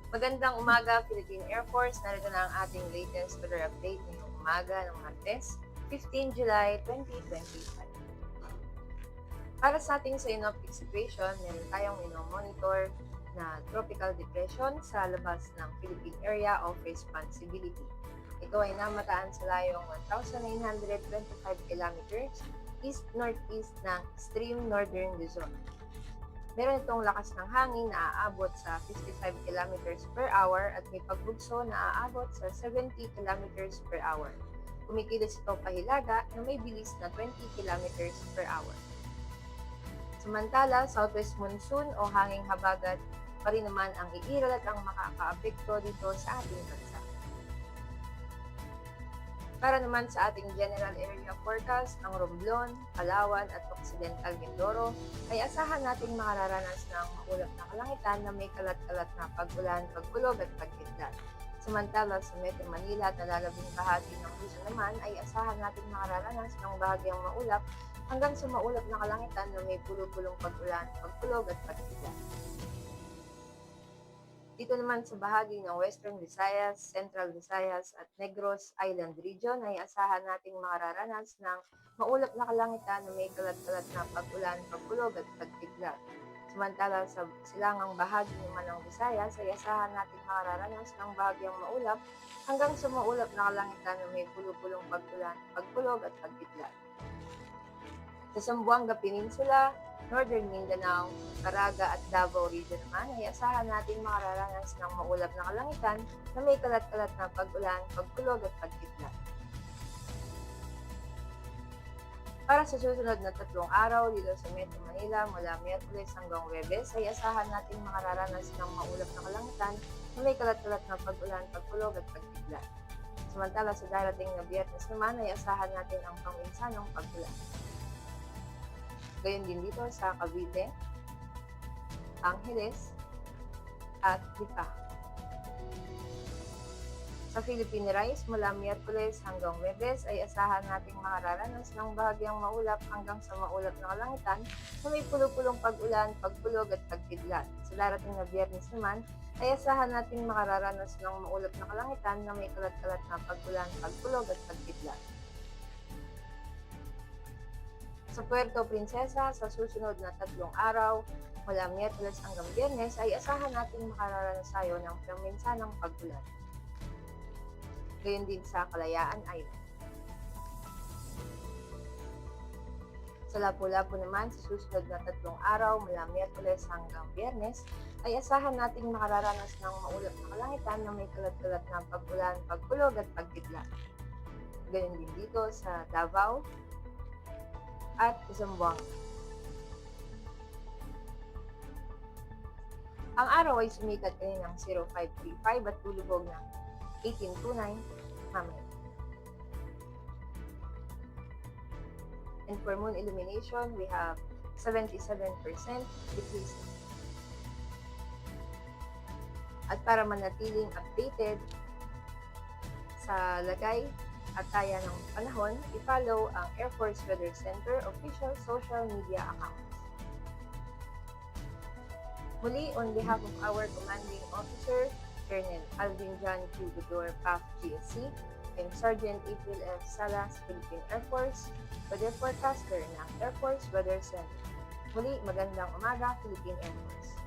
Magandang umaga, Philippine Air Force. Narito na ang ating latest weather update ngayong umaga ng Martes, 15 July 2025. Para sa ating synoptic situation, meron tayong monitor na tropical depression sa labas ng Philippine Area of Responsibility. Ito ay namataan sa layong 1,925 kilometers east-northeast ng extreme northern Luzon. Meron itong lakas ng hangin na aabot sa 55 kilometers per hour at may pagbugso na aabot sa 70 kilometers per hour. Kumikilos ito pahilaga na may bilis na 20 kilometers per hour. Samantala, southwest monsoon o hanging habagat pa rin naman ang iiral at ang makakaapekto dito sa ating bansa. Para naman sa ating general area forecast, ang Romblon, Palawan at Occidental Mindoro ay asahan nating makararanas ng maulap na kalangitan na may kalat-kalat na pag-ulan, pagkulog at pagkidlat. Samantala sa Metro Manila at nalalabing bahagi ng Luzon naman ay asahan nating makararanas ng bahagyang maulap hanggang sa maulap na kalangitan na may pulo-pulong pag-ulan, pagkulog at pagkidlat. Dito naman sa bahagi ng Western Visayas, Central Visayas at Negros Island Region ay asahan nating makararanas ng maulap na kalangitan na may kalat-kalat na pag-ulan, pagkulog at pagkidlat. Samantala sa silangang bahagi naman ng Visayas ay asahan nating makararanas ng bahagyang maulap hanggang sa maulap na kalangitan na may pulo-pulong pag-ulan, pagkulog at pagkidlat. Sa Zamboanga Peninsula, Northern Mindanao, Caraga at Davao Region naman ay asahan natin makararanas ng maulap na kalangitan na may kalat-kalat na pag-ulan, pagkulog at pagkidlat. Para sa susunod na 3 araw dito sa Metro Manila mula Miyerkules hanggang Huwebes ay asahan natin makararanas ng maulap na kalangitan na may kalat-kalat na pag-ulan, pagkulog at pagkidlat. Samantala sa darating na Biyernes naman ay asahan natin ang paminsanang pag-ulan. Gayon din dito sa Cavite, Angeles, at Lipa. Sa Philippine Rise, mula Miyerkules hanggang Huwebes ay asahan nating makararanas ng bahagyang maulap hanggang sa maulap na kalangitan na may pulo-pulong pag-ulan, pagkulog at pagkidlat. Sa darating na Biyernes naman ay asahan nating makararanas ng maulap na kalangitan na may kalat-kalat na pag-ulan, pagkulog at pagkidlat. Sa Puerto Princesa, sa susunod na 3 araw, mula Miyerkules hanggang Biyernes, ay asahan nating makararanas tayo ng paminsanang pag-ulan. Gayon din sa Kalayaan Island. Sa Lapu-Lapu naman, sa susunod na 3 araw, mula Miyerkules hanggang Biyernes, ay asahan nating makararanas ng maulap na kalangitan na may kalat-kalat na pag-ulan, pagkulog at pagkidlat. Gayon din dito sa Davao at Zamboanga. Ang araw ay sumikat kaninang 0535 at tulubog ng 1829 mamaya. And for moon illumination, we have 77% decreasing. At para manatiling updated sa lagay at taya ng panahon, i-follow ang Air Force Weather Center official social media accounts. Muli, on behalf of our Commanding Officer, Colonel Alvin John Q. Godor, PAF GSC, and Sergeant April F. Salas, Philippine Air Force, Weather Forecaster ng Air Force Weather Center. Muli, magandang umaga, Philippine Air Force.